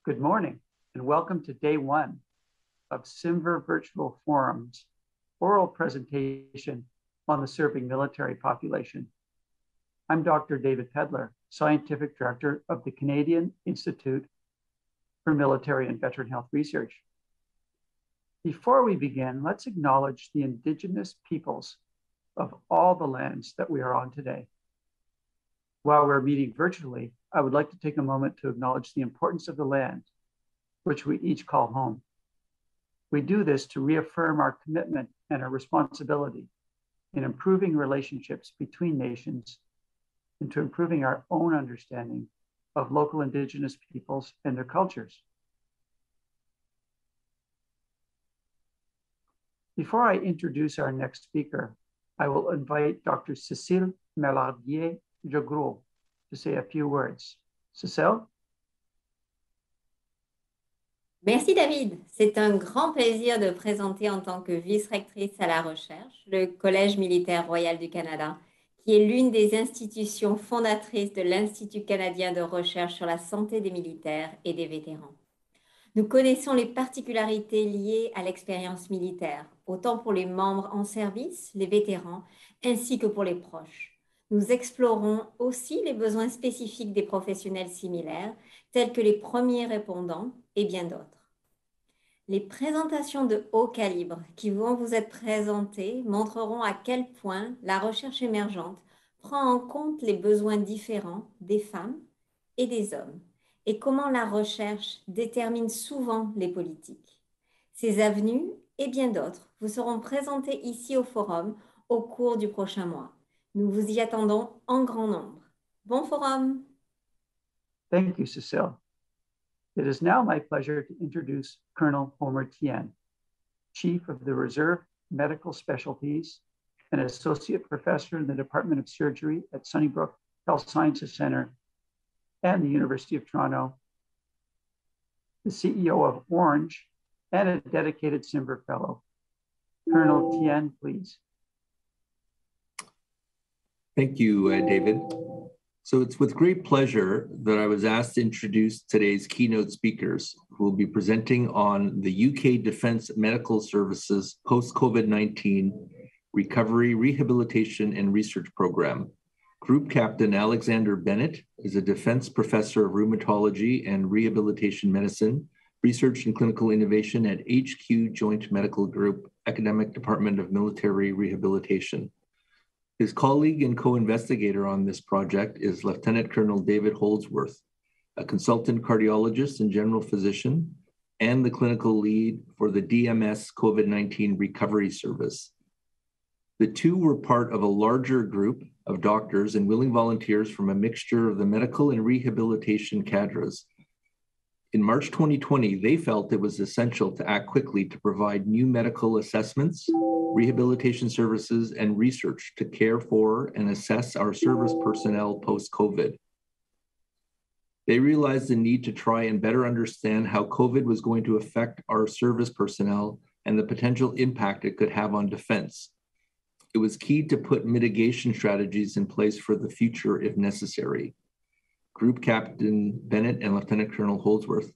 Good morning and welcome to day one of CIMVHR Virtual Forum's oral presentation on the serving military population. I'm Dr. David Pedler, Scientific Director of the Canadian Institute for Military and Veteran Health Research. Before we begin, let's acknowledge the Indigenous peoples of all the lands that we are on today. While we're meeting virtually, I would like to take a moment to acknowledge the importance of the land, which we each call home. We do this to reaffirm our commitment and our responsibility in improving relationships between nations and to improving our own understanding of local Indigenous peoples and their cultures. Before I introduce our next speaker, I will invite Dr. Cecil Mellardier to say a few words. Cecil? Merci David. C'est un grand plaisir de présenter en tant que vice-rectrice à la recherche le Collège militaire royal du Canada, qui est l'une des institutions fondatrices de l'Institut canadien de recherche sur la santé des militaires et des vétérans. Nous connaissons les particularités liées à l'expérience militaire, autant pour les membres en service, les vétérans, ainsi que pour les proches. Nous explorons aussi les besoins spécifiques des professionnels similaires, tels que les premiers répondants et bien d'autres. Les présentations de haut calibre qui vont vous être présentées montreront à quel point la recherche émergente prend en compte les besoins différents des femmes et des hommes et comment la recherche détermine souvent les politiques. Ces avenues et bien d'autres vous seront présentées ici au forum au cours du prochain mois. Nous vous y attendons en grand nombre. Bon forum! Thank you, Cecile. It is now my pleasure to introduce Colonel Homer Tien, Chief of the Reserve Medical Specialties and Associate Professor in the Department of Surgery at Sunnybrook Health Sciences Center and the University of Toronto, the CEO of Orange, and a dedicated CIMVHR Fellow. Colonel Tien, please. Thank you, David. So it's with great pleasure that I was asked to introduce today's keynote speakers who will be presenting on the UK Defence Medical Services post-COVID-19 Recovery, Rehabilitation and Research Program. Group Captain Alexander Bennett is a Defence Professor of Rheumatology and Rehabilitation Medicine, Research and Clinical Innovation at HQ Joint Medical Group, Academic Department of Military Rehabilitation. His colleague and co-investigator on this project is Lieutenant Colonel David Holdsworth, a consultant cardiologist and general physician, and the clinical lead for the DMS COVID-19 Recovery Service. The two were part of a larger group of doctors and willing volunteers from a mixture of the medical and rehabilitation cadres. In March 2020, they felt it was essential to act quickly to provide new medical assessments, rehabilitation services, and research to care for and assess our service personnel post-COVID. They realized the need to try and better understand how COVID was going to affect our service personnel and the potential impact it could have on defense. It was key to put mitigation strategies in place for the future if necessary. Group Captain Bennett and Lieutenant Colonel Holdsworth.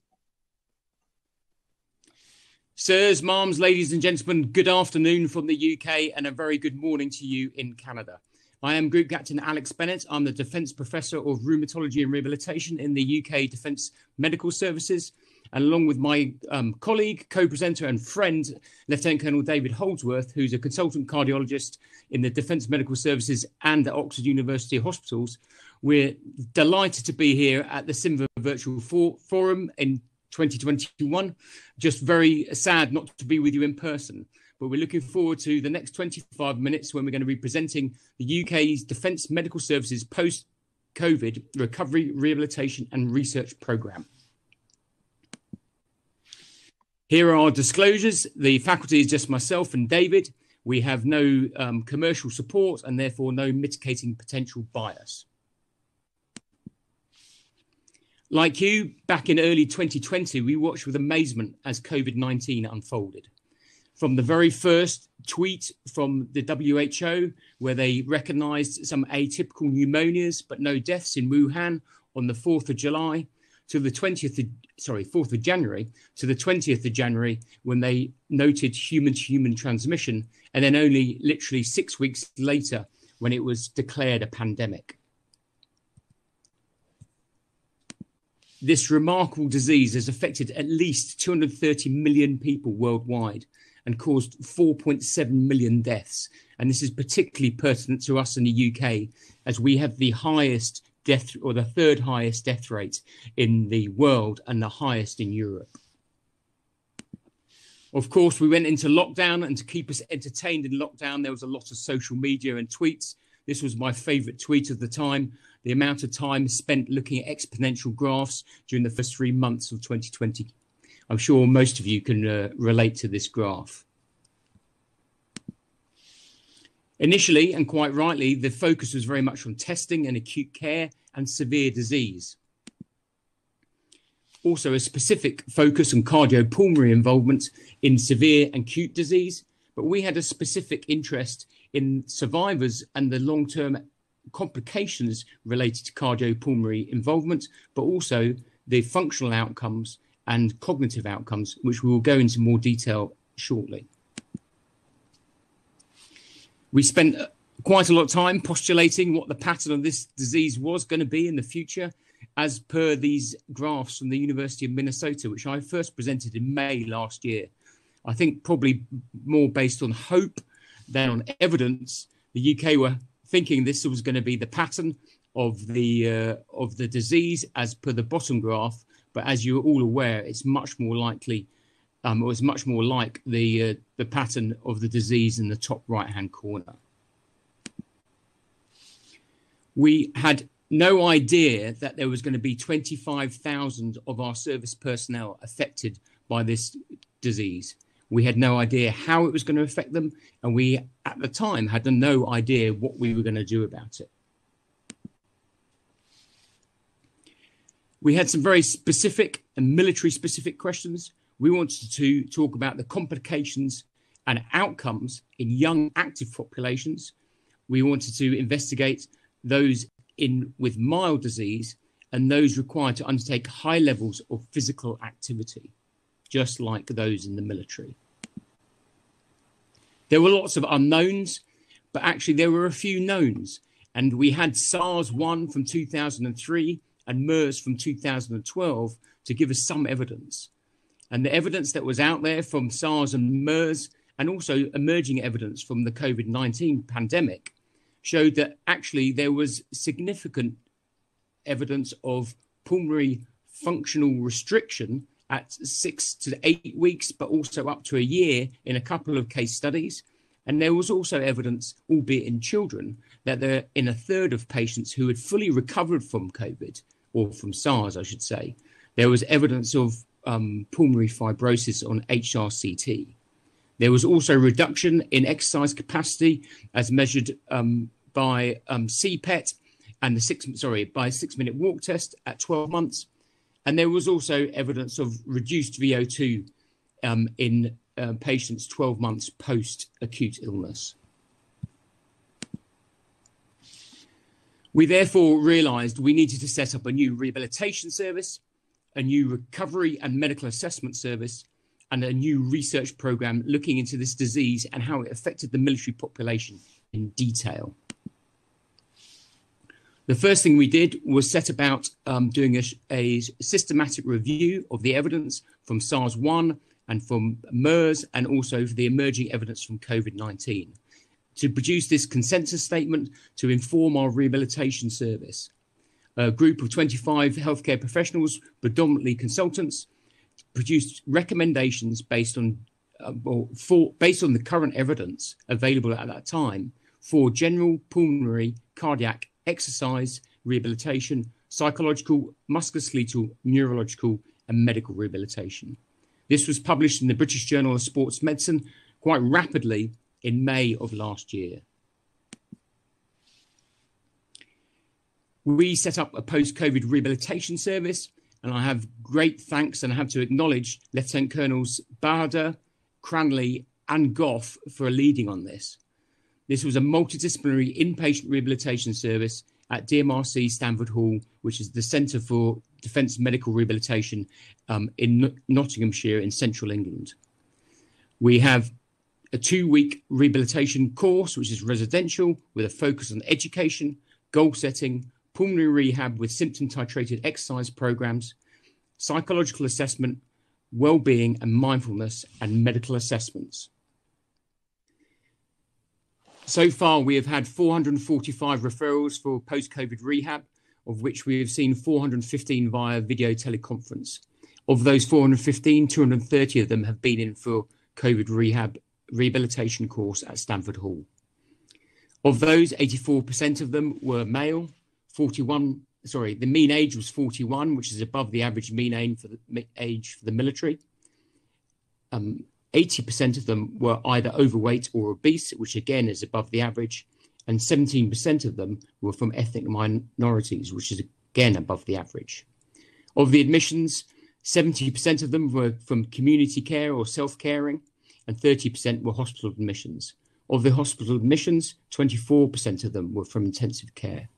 Sirs, ma'ams, ladies and gentlemen, good afternoon from the UK and a very good morning to you in Canada. I am Group Captain Alex Bennett. I'm the Defence Professor of Rheumatology and Rehabilitation in the UK Defence Medical Services. And along with my colleague, co-presenter and friend, Lieutenant Colonel David Holdsworth, who's a consultant cardiologist in the Defence Medical Services and at Oxford University Hospitals, we're delighted to be here at the CIMVHR Virtual Forum in 2021. Just very sad not to be with you in person, but we're looking forward to the next 25 minutes when we're going to be presenting the UK's Defence Medical Services post-COVID Recovery, Rehabilitation and Research Programme. Here are our disclosures. The faculty is just myself and David. We have no commercial support and therefore no mitigating potential bias. Like you, back in early 2020, we watched with amazement as COVID-19 unfolded. From the very first tweet from the WHO, where they recognized some atypical pneumonias, but no deaths in Wuhan on the 4th of July, to the 20th 4th of January to the 20th of January, when they noted human-to-human transmission, and then only literally 6 weeks later when it was declared a pandemic. This remarkable disease has affected at least 230 million people worldwide and caused 4.7 million deaths. And this is particularly pertinent to us in the UK, as we have the highest death, or the third highest death rate in the world and the highest in Europe. Of course, we went into lockdown, and to keep us entertained in lockdown, there was a lot of social media and tweets. This was my favorite tweet of the time: the amount of time spent looking at exponential graphs during the first 3 months of 2020. I'm sure most of you can relate to this graph. Initially, and quite rightly, the focus was very much on testing and acute care and severe disease. Also, a specific focus on cardiopulmonary involvement in severe and acute disease, but we had a specific interest in survivors and the long-term complications related to cardiopulmonary involvement, but also the functional outcomes and cognitive outcomes, which we will go into more detail shortly. We spent quite a lot of time postulating what the pattern of this disease was going to be in the future, as per these graphs from the University of Minnesota, which I first presented in May last year. I think probably more based on hope than on evidence. The UK were thinking this was going to be the pattern of the disease as per the bottom graph, but as you're all aware, it's much more likely, or it's much more like the pattern of the disease in the top right-hand corner. We had no idea that there was going to be 25,000 of our service personnel affected by this disease. We had no idea how it was going to affect them, and we, at the time, had no idea what we were going to do about it. We had some very specific and military-specific questions. We wanted to talk about the complications and outcomes in young active populations. We wanted to investigate those with mild disease and those required to undertake high levels of physical activity, just like those in the military. There were lots of unknowns, but actually there were a few knowns. And we had SARS-1 from 2003 and MERS from 2012 to give us some evidence. And the evidence that was out there from SARS and MERS, and also emerging evidence from the COVID-19 pandemic, showed that actually there was significant evidence of pulmonary functional restriction at 6 to 8 weeks, but also up to a year in a couple of case studies. And there was also evidence, albeit in children, that there, in a third of patients who had fully recovered from COVID, or from SARS, I should say, there was evidence of pulmonary fibrosis on HRCT. There was also reduction in exercise capacity as measured by Cpec and by 6-minute walk test at 12 months. And there was also evidence of reduced VO2 in patients 12 months post-acute illness. We therefore realised we needed to set up a new rehabilitation service, a new recovery and medical assessment service, and a new research programme looking into this disease and how it affected the military population in detail. The first thing we did was set about doing a systematic review of the evidence from SARS-1 and from MERS, and also for the emerging evidence from COVID-19, to produce this consensus statement to inform our rehabilitation service. A group of 25 healthcare professionals, predominantly consultants, produced recommendations based on the current evidence available at that time for general pulmonary cardiac exercise rehabilitation, psychological, musculoskeletal, neurological, and medical rehabilitation. This was published in the British Journal of Sports Medicine quite rapidly in May of last year. We set up a post-COVID rehabilitation service, and I have great thanks, and I have to acknowledge Lieutenant Colonels Bader, Cranley, and Goff for leading on this. This was a multidisciplinary inpatient rehabilitation service at DMRC Stanford Hall, which is the Centre for Defence Medical Rehabilitation in Nottinghamshire in central England. We have a 2-week rehabilitation course, which is residential with a focus on education, goal setting, pulmonary rehab with symptom titrated exercise programs, psychological assessment, well-being and mindfulness, and medical assessments. So far, we have had 445 referrals for post-COVID rehab, of which we have seen 415 via video teleconference. Of those 415, 230 of them have been in for COVID rehabilitation course at Stamford Hall. Of those, 84% of them were male. The mean age was 41, which is above the average mean age for the military. 80% of them were either overweight or obese, which again is above the average, and 17% of them were from ethnic minorities, which is again above the average. Of the admissions, 70% of them were from community care or self-caring, and 30% were hospital admissions. Of the hospital admissions, 24% of them were from intensive care.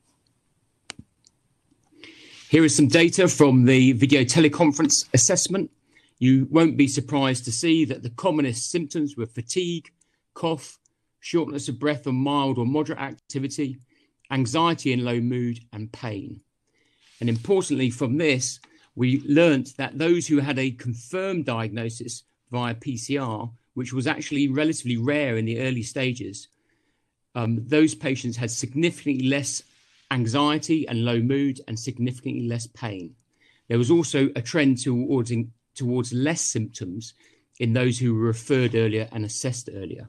Here is some data from the video teleconference assessment. You won't be surprised to see that the commonest symptoms were fatigue, cough, shortness of breath or mild or moderate activity, anxiety and low mood, and pain. And importantly from this, we learnt that those who had a confirmed diagnosis via PCR, which was actually relatively rare in the early stages, those patients had significantly less anxiety and low mood and significantly less pain. There was also a trend towards less symptoms in those who were referred earlier and assessed earlier.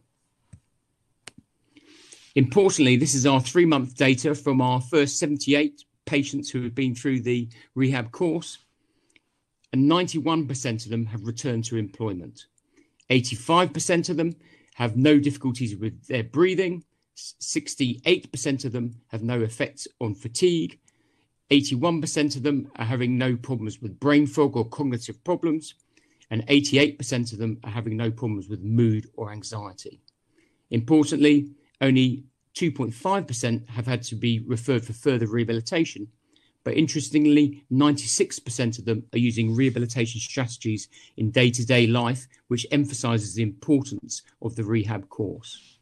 Importantly, this is our 3-month data from our first 78 patients who have been through the rehab course, and 91% of them have returned to employment. 85% of them have no difficulties with their breathing, 68% of them have no effects on fatigue, 81% of them are having no problems with brain fog or cognitive problems, and 88% of them are having no problems with mood or anxiety. Importantly, only 2.5% have had to be referred for further rehabilitation, but interestingly, 96% of them are using rehabilitation strategies in day-to-day life, which emphasises the importance of the rehab course.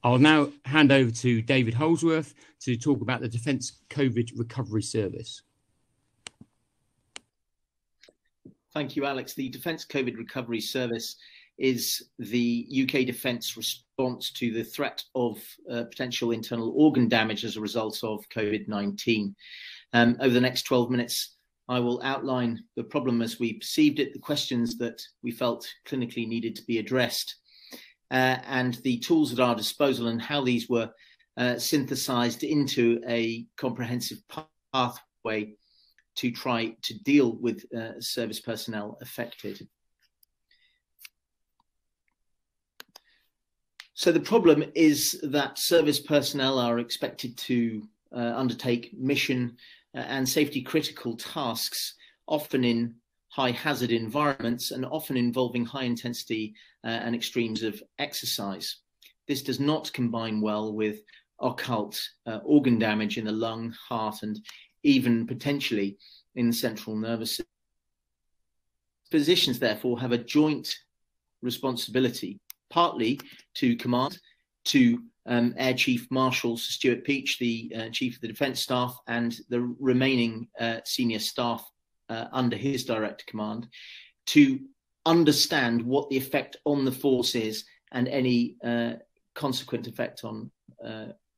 I'll now hand over to David Holsworth to talk about the Defence COVID Recovery Service. Thank you, Alex. The Defence COVID Recovery Service is the UK Defence response to the threat of potential internal organ damage as a result of COVID-19. Over the next 12 minutes, I will outline the problem as we perceived it, the questions that we felt clinically needed to be addressed, and the tools at our disposal and how these were synthesized into a comprehensive pathway to try to deal with service personnel affected. So the problem is that service personnel are expected to undertake mission and safety critical tasks, often in high hazard environments and often involving high intensity and extremes of exercise. This does not combine well with occult organ damage in the lung, heart, and even potentially in the central nervous system. Physicians therefore have a joint responsibility, partly to command, to Air Chief Marshal Sir Stuart Peach, the Chief of the Defence Staff, and the remaining senior staff under his direct command, to understand what the effect on the force is and any consequent effect on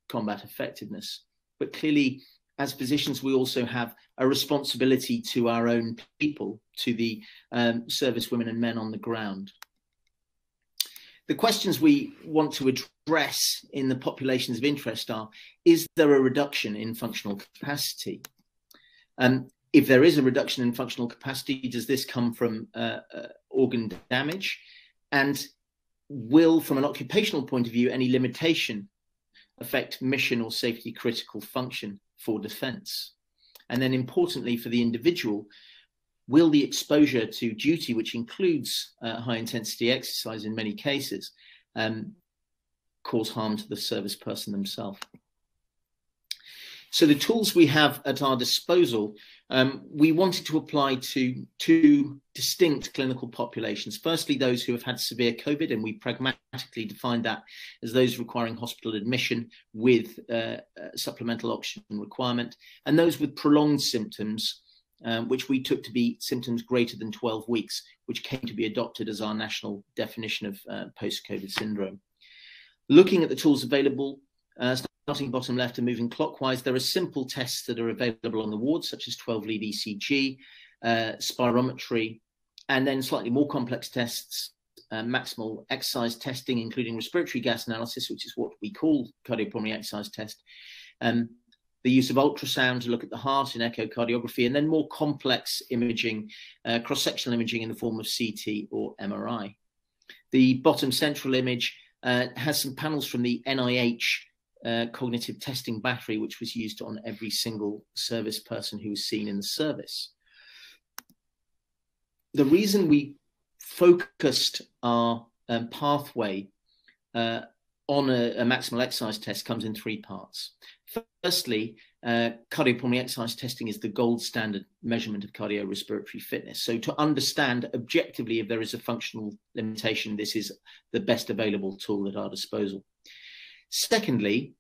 combat effectiveness. But clearly, as physicians, we also have a responsibility to our own people, to the service women and men on the ground. The questions we want to address in the populations of interest are, is there a reduction in functional capacity? If there is a reduction in functional capacity, does this come from organ damage? And will, from an occupational point of view, any limitation affect mission or safety critical function for defence? And then importantly for the individual, will the exposure to duty, which includes high intensity exercise in many cases, cause harm to the service person themselves? So the tools we have at our disposal, we wanted to apply to two distinct clinical populations. Firstly, those who have had severe COVID, and we pragmatically defined that as those requiring hospital admission with supplemental oxygen requirement, and those with prolonged symptoms, which we took to be symptoms greater than 12 weeks, which came to be adopted as our national definition of post-COVID syndrome. Looking at the tools available, starting bottom left and moving clockwise, there are simple tests that are available on the ward, such as 12-lead ECG, spirometry, and then slightly more complex tests, maximal exercise testing, including respiratory gas analysis, which is what we call cardiopulmonary exercise test, the use of ultrasound to look at the heart in echocardiography, and then more complex imaging, cross-sectional imaging in the form of CT or MRI. The bottom central image has some panels from the NIH cognitive testing battery, which was used on every single service person who was seen in the service. The reason we focused our pathway on a maximal exercise test comes in three parts. Firstly, cardiopulmonary exercise testing is the gold standard measurement of cardiorespiratory fitness. So to understand objectively if there is a functional limitation, this is the best available tool at our disposal. Secondly,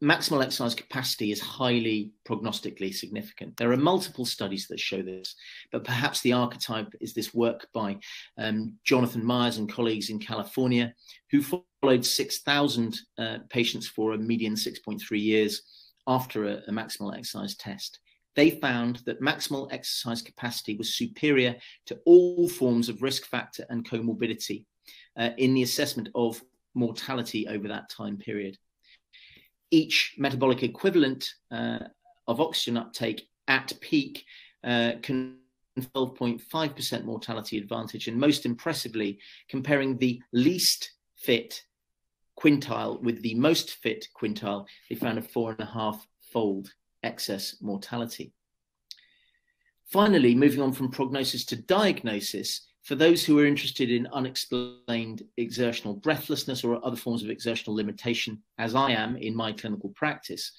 maximal exercise capacity is highly prognostically significant. There are multiple studies that show this, but perhaps the archetype is this work by Jonathan Myers and colleagues in California, who followed 6,000 patients for a median 6.3 years after a maximal exercise test. They found that maximal exercise capacity was superior to all forms of risk factor and comorbidity in the assessment of mortality over that time period. Each metabolic equivalent of oxygen uptake at peak can 12.5% mortality advantage, and most impressively, comparing the least fit quintile with the most fit quintile, they found a 4.5-fold excess mortality. Finally, moving on from prognosis to diagnosis, for those who are interested in unexplained exertional breathlessness or other forms of exertional limitation, as I am in my clinical practice,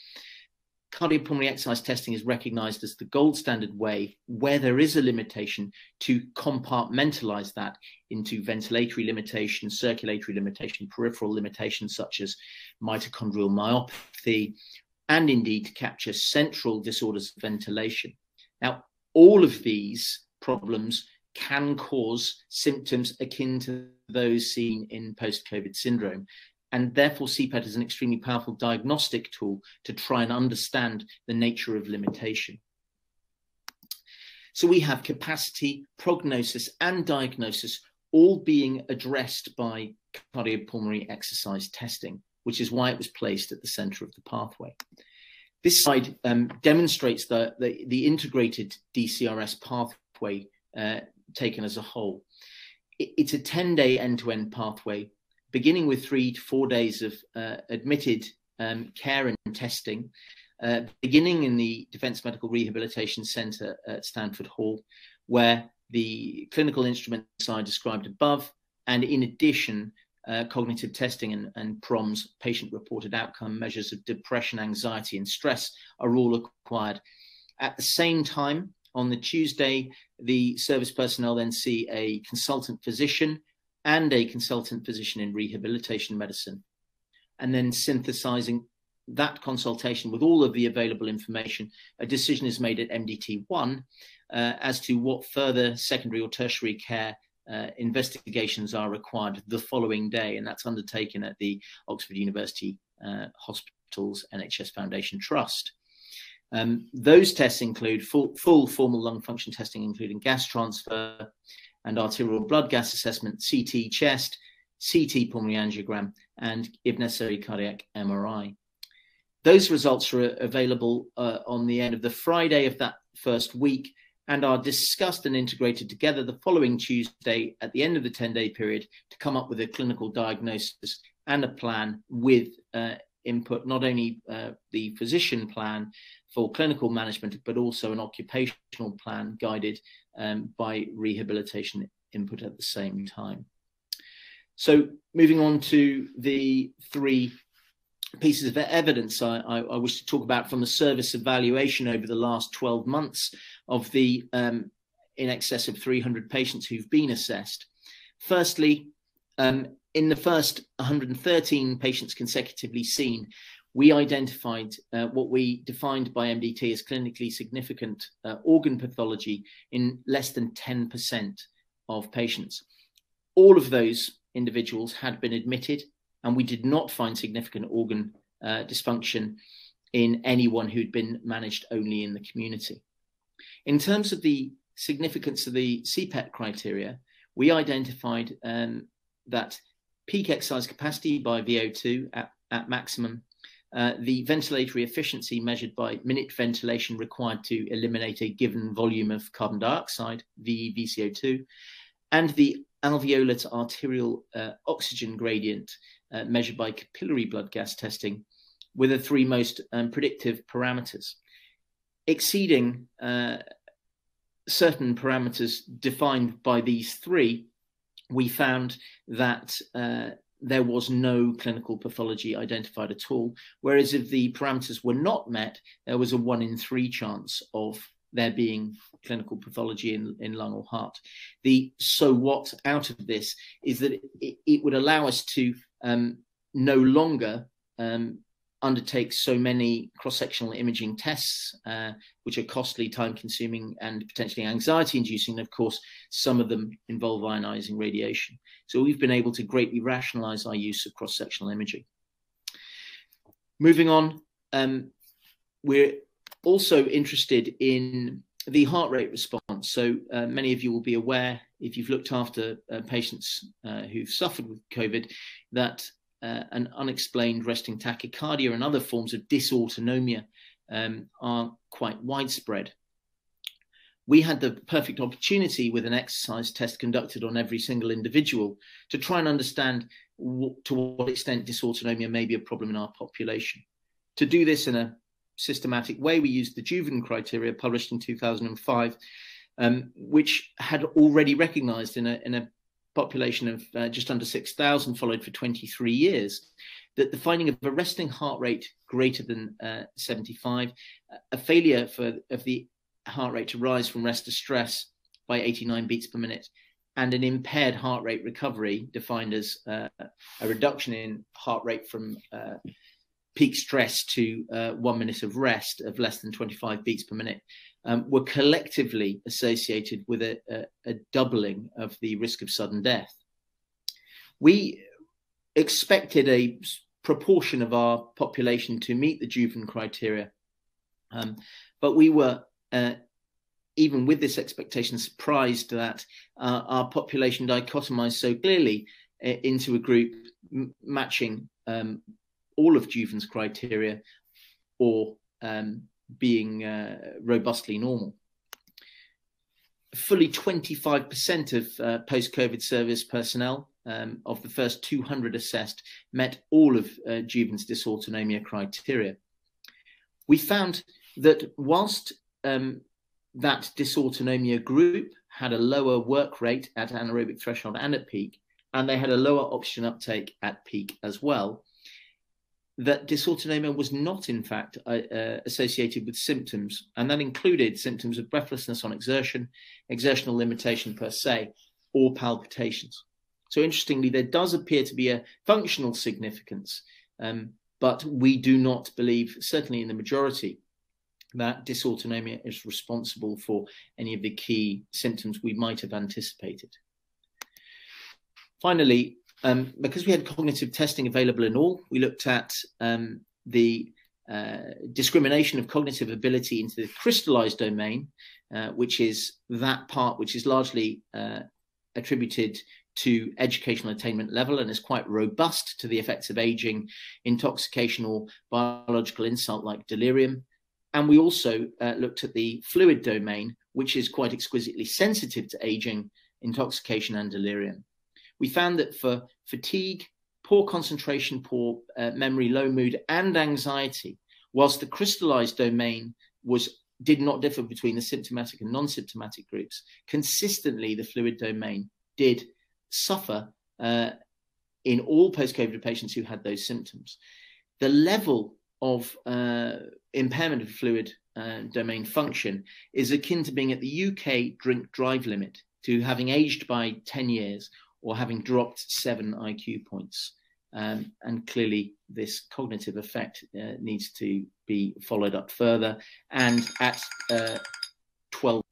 cardiopulmonary exercise testing is recognized as the gold standard way where there is a limitation to compartmentalize that into ventilatory limitation, circulatory limitation, peripheral limitations such as mitochondrial myopathy, and indeed to capture central disorders of ventilation. Now, all of these problems can cause symptoms akin to those seen in post-COVID syndrome. And therefore, CPET is an extremely powerful diagnostic tool to try and understand the nature of limitation. So we have capacity, prognosis, and diagnosis all being addressed by cardiopulmonary exercise testing, which is why it was placed at the center of the pathway. This slide demonstrates the integrated DCRS pathway taken as a whole. It's a 10-day end-to-end pathway, beginning with 3 to 4 days of admitted care and testing, beginning in the Defence Medical Rehabilitation Centre at Stanford Hall, where the clinical instruments are described above, and in addition, cognitive testing and PROMs, patient-reported outcome measures of depression, anxiety, and stress are all acquired. At the same time, on the Tuesday, the service personnel then see a consultant physician and a consultant physician in rehabilitation medicine, and then synthesizing that consultation with all of the available information, a decision is made at MDT1 as to what further secondary or tertiary care investigations are required the following day, and that's undertaken at the Oxford University Hospitals NHS Foundation Trust. Those tests include full formal lung function testing, including gas transfer and arterial blood gas assessment, CT chest, CT pulmonary angiogram, and if necessary, cardiac MRI. Those results are available on the end of the Friday of that first week and are discussed and integrated together the following Tuesday at the end of the 10-day period to come up with a clinical diagnosis and a plan with input, not only the physician plan for clinical management, but also an occupational plan guided by rehabilitation input at the same time. So moving on to the 3 pieces of evidence I wish to talk about from the service evaluation over the last 12 months of the in excess of 300 patients who've been assessed. Firstly, in the first 113 patients consecutively seen, we identified what we defined by MDT as clinically significant organ pathology in less than 10% of patients. All of those individuals had been admitted, and we did not find significant organ dysfunction in anyone who'd been managed only in the community. In terms of the significance of the Cpec criteria, we identified that peak exercise capacity by VO2 at maximum, the ventilatory efficiency measured by minute ventilation required to eliminate a given volume of carbon dioxide, VCO2, and the alveolar to arterial oxygen gradient measured by capillary blood gas testing were the three most predictive parameters. Exceeding certain parameters defined by these three, we found that there was no clinical pathology identified at all, whereas if the parameters were not met, there was a 1 in 3 chance of there being clinical pathology in lung or heart. The so what out of this is that it would allow us to no longer undertake so many cross-sectional imaging tests, which are costly, time-consuming, and potentially anxiety-inducing. Of course, some of them involve ionizing radiation. So we've been able to greatly rationalize our use of cross-sectional imaging. Moving on, we're also interested in the heart rate response. So many of you will be aware, if you've looked after patients who've suffered with COVID, that an unexplained resting tachycardia and other forms of dysautonomia are quite widespread. We had the perfect opportunity with an exercise test conducted on every single individual to try and understand to what extent dysautonomia may be a problem in our population. To do this in a systematic way, we used the Juven criteria published in 2005, which had already recognized in a population of just under 6,000 followed for 23 years, that the finding of a resting heart rate greater than 75, a failure of the heart rate to rise from rest to stress by 89 beats per minute, and an impaired heart rate recovery defined as a reduction in heart rate from peak stress to 1 minute of rest of less than 25 beats per minute, were collectively associated with a doubling of the risk of sudden death. We expected a proportion of our population to meet the Juven criteria, but we were, even with this expectation, surprised that our population dichotomized so clearly into a group matching all of Juven's criteria or being robustly normal. Fully 25% of post-COVID service personnel of the first 200 assessed met all of Juven's dysautonomia criteria. We found that whilst that dysautonomia group had a lower work rate at anaerobic threshold and at peak, and they had a lower oxygen uptake at peak as well, that dysautonomia was not, in fact, associated with symptoms, and that included symptoms of breathlessness on exertion, exertional limitation per se, or palpitations. So interestingly, there does appear to be a functional significance, but we do not believe, certainly in the majority, that dysautonomia is responsible for any of the key symptoms we might have anticipated. Finally, because we had cognitive testing available in all, we looked at the discrimination of cognitive ability into the crystallized domain, which is that part which is largely attributed to educational attainment level and is quite robust to the effects of aging, intoxication, or biological insult like delirium. And we also looked at the fluid domain, which is quite exquisitely sensitive to aging, intoxication, and delirium. We found that for fatigue, poor concentration, poor memory, low mood, and anxiety, whilst the crystallized domain did not differ between the symptomatic and non-symptomatic groups, consistently the fluid domain did suffer in all post-COVID patients who had those symptoms. the level of impairment of fluid domain function is akin to being at the UK drink drive limit, to having aged by 10 years or having dropped 7 IQ points. And clearly this cognitive effect needs to be followed up further and at 12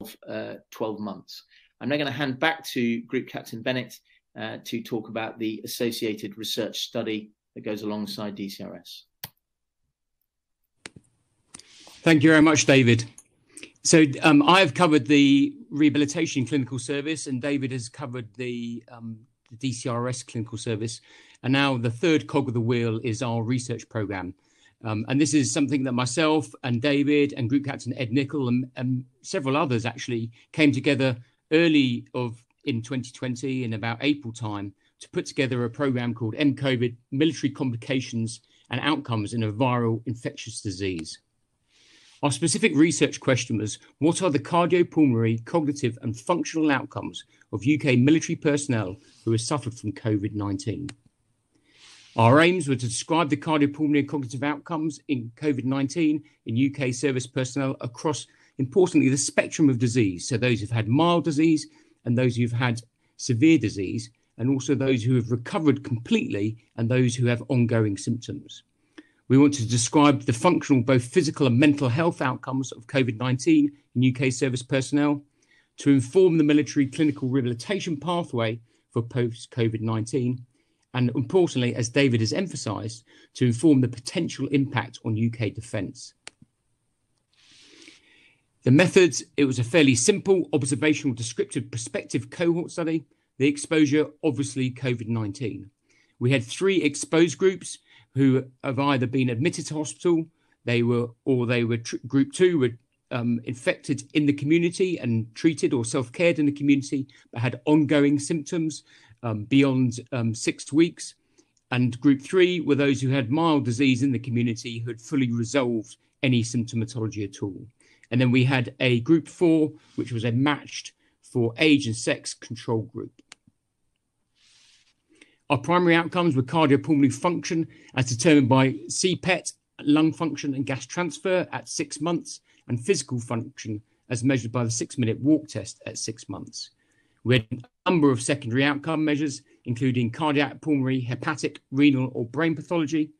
months. I'm now going to hand back to Group Captain Bennett to talk about the associated research study that goes alongside DCRS. Thank you very much, David. So I have covered the rehabilitation clinical service, and David has covered the DCRS clinical service. And now the third cog of the wheel is our research program. And this is something that myself and David and Group Captain Ed Nicol and several others actually came together early in 2020 in about April time to put together a program called mCOVID, Military Complications and Outcomes in a Viral Infectious Disease. Our specific research question was, what are the cardiopulmonary, cognitive and functional outcomes of UK military personnel who have suffered from COVID-19? Our aims were to describe the cardiopulmonary and cognitive outcomes in COVID-19 in UK service personnel across, importantly, the spectrum of disease. So those who've had mild disease and those who've had severe disease, and also those who have recovered completely and those who have ongoing symptoms. We want to describe the functional, both physical and mental health outcomes of COVID-19 in UK service personnel, to inform the military clinical rehabilitation pathway for post-COVID-19, and importantly, as David has emphasised, to inform the potential impact on UK defence. The methods, it was a fairly simple observational descriptive prospective cohort study. The exposure, obviously COVID-19. We had 3 exposed groups who have either been admitted to hospital, group 2 were infected in the community and treated or self-cared in the community, but had ongoing symptoms beyond 6 weeks. And group 3 were those who had mild disease in the community who had fully resolved any symptomatology at all. And then we had a group 4, which was a matched for age and sex control group. Our primary outcomes were cardiopulmonary function as determined by Cpec, lung function and gas transfer at 6 months, and physical function as measured by the 6-minute walk test at 6 months. We had a number of secondary outcome measures, including cardiac, pulmonary, hepatic, renal or brain pathology,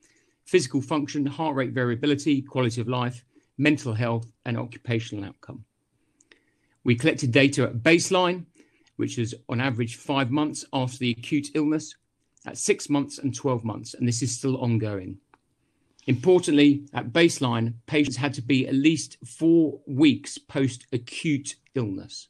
physical function, heart rate variability, quality of life, mental health and occupational outcome. We collected data at baseline, which is on average 5 months after the acute illness, at 6 months and 12 months, and this is still ongoing. Importantly, at baseline, patients had to be at least 4 weeks post-acute illness.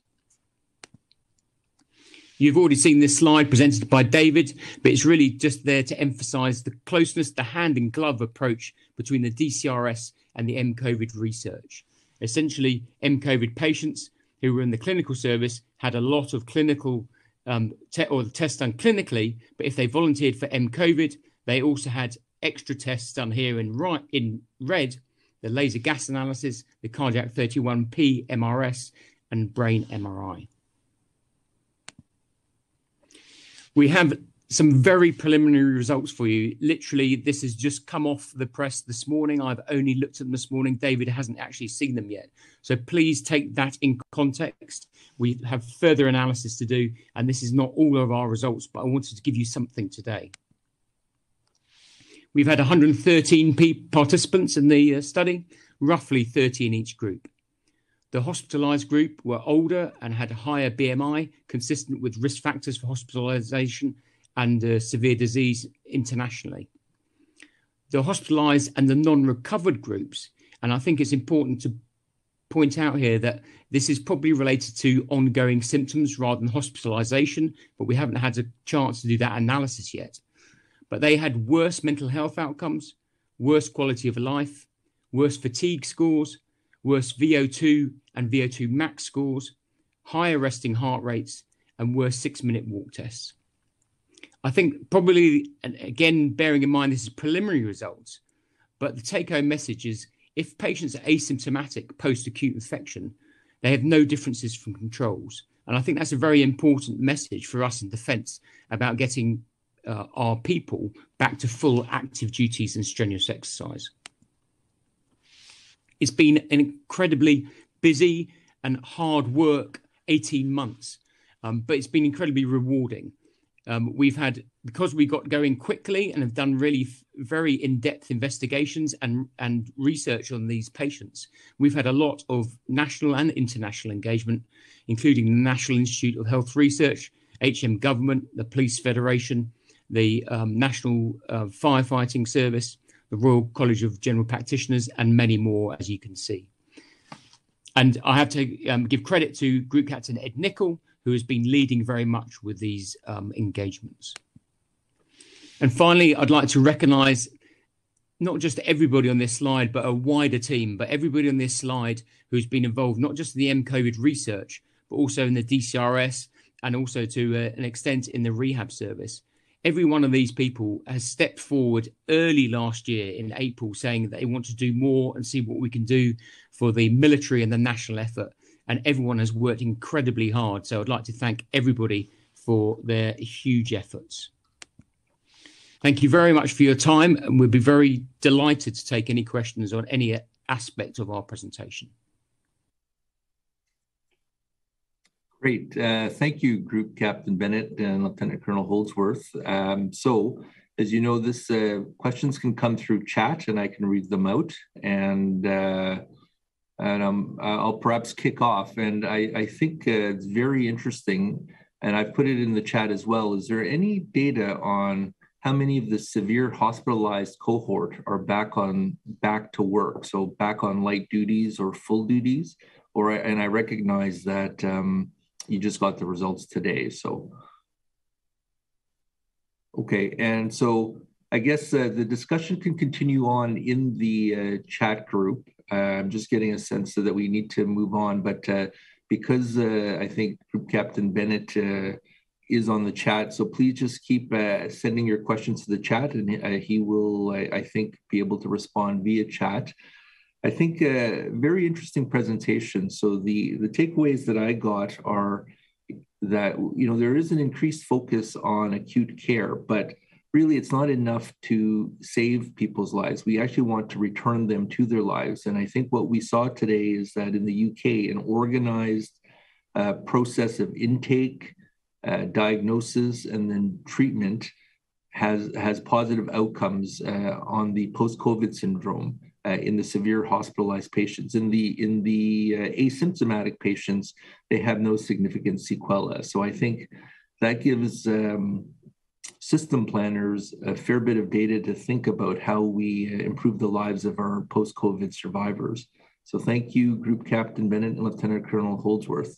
You've already seen this slide presented by David, but it's really just there to emphasise the closeness, the hand-in-glove approach between the DCRS and the mCOVID research. Essentially, mCOVID patients who were in the clinical service had a lot of clinical or the tests done clinically, but if they volunteered for mCOVID, they also had extra tests done here in red, the laser gas analysis, the cardiac 31P MRS, and brain MRI. We have some very preliminary results for you. Literally, this has just come off the press this morning. I've only looked at them this morning. David hasn't actually seen them yet. So please take that in context. We have further analysis to do, and this is not all of our results, but I wanted to give you something today. We've had 113 participants in the study, roughly 30 in each group. The hospitalised group were older and had a higher BMI, consistent with risk factors for hospitalisation and severe disease internationally. The hospitalised and the non-recovered groups, and I think it's important to point out here that this is probably related to ongoing symptoms rather than hospitalisation, but we haven't had a chance to do that analysis yet. But they had worse mental health outcomes, worse quality of life, worse fatigue scores, worse VO2 and VO2 max scores, higher resting heart rates, and worse 6-minute walk tests. I think probably, and again, bearing in mind this is preliminary results, but the take-home message is if patients are asymptomatic post-acute infection, they have no differences from controls. And I think that's a very important message for us in defence about getting our people back to full active duties and strenuous exercise. It's been an incredibly busy and hard work 18 months, but it's been incredibly rewarding. Because we got going quickly and have done really very in-depth investigations and research on these patients, we've had a lot of national and international engagement, including the National Institute of Health Research, HM Government, the Police Federation, the National Firefighting Service, the Royal College of General Practitioners, and many more, as you can see. And I have to give credit to Group Captain Ed Nicol, who has been leading very much with these engagements. And finally, I'd like to recognise not just everybody on this slide, but a wider team, but everybody on this slide who's been involved, not just in the M-COVID research, but also in the DCRS and also to an extent in the rehab service. Every one of these people has stepped forward early last year in April saying that they want to do more and see what we can do for the military and the national effort. And everyone has worked incredibly hard. So I'd like to thank everybody for their huge efforts. Thank you very much for your time. And we'll be very delighted to take any questions on any aspect of our presentation. Great. Thank you, Group Captain Bennett and Lieutenant Colonel Holdsworth. So, as you know, this questions can come through chat and I can read them out. And I'll perhaps kick off. And I think it's very interesting, and I've put it in the chat as well. Is there any data on how many of the severe hospitalized cohort are back to work? So back on light duties or full duties? And I recognize that you just got the results today. So, okay. And so I guess the discussion can continue on in the chat group. I'm just getting a sense that we need to move on, but because I think Group Captain Bennett is on the chat, so please just keep sending your questions to the chat, and he will, I think, be able to respond via chat. I think a very interesting presentation. So the takeaways that I got are that, you know, there is an increased focus on acute care, but really it's not enough to save people's lives. We actually want to return them to their lives. And I think what we saw today is that in the UK, an organized process of intake, diagnosis, and then treatment has positive outcomes on the post-COVID syndrome in the severe hospitalized patients. In the asymptomatic patients, they have no significant sequelae. So I think that gives system planners a fair bit of data to think about how we improve the lives of our post-COVID survivors. So thank you, Group Captain Bennett and Lieutenant Colonel Holdsworth.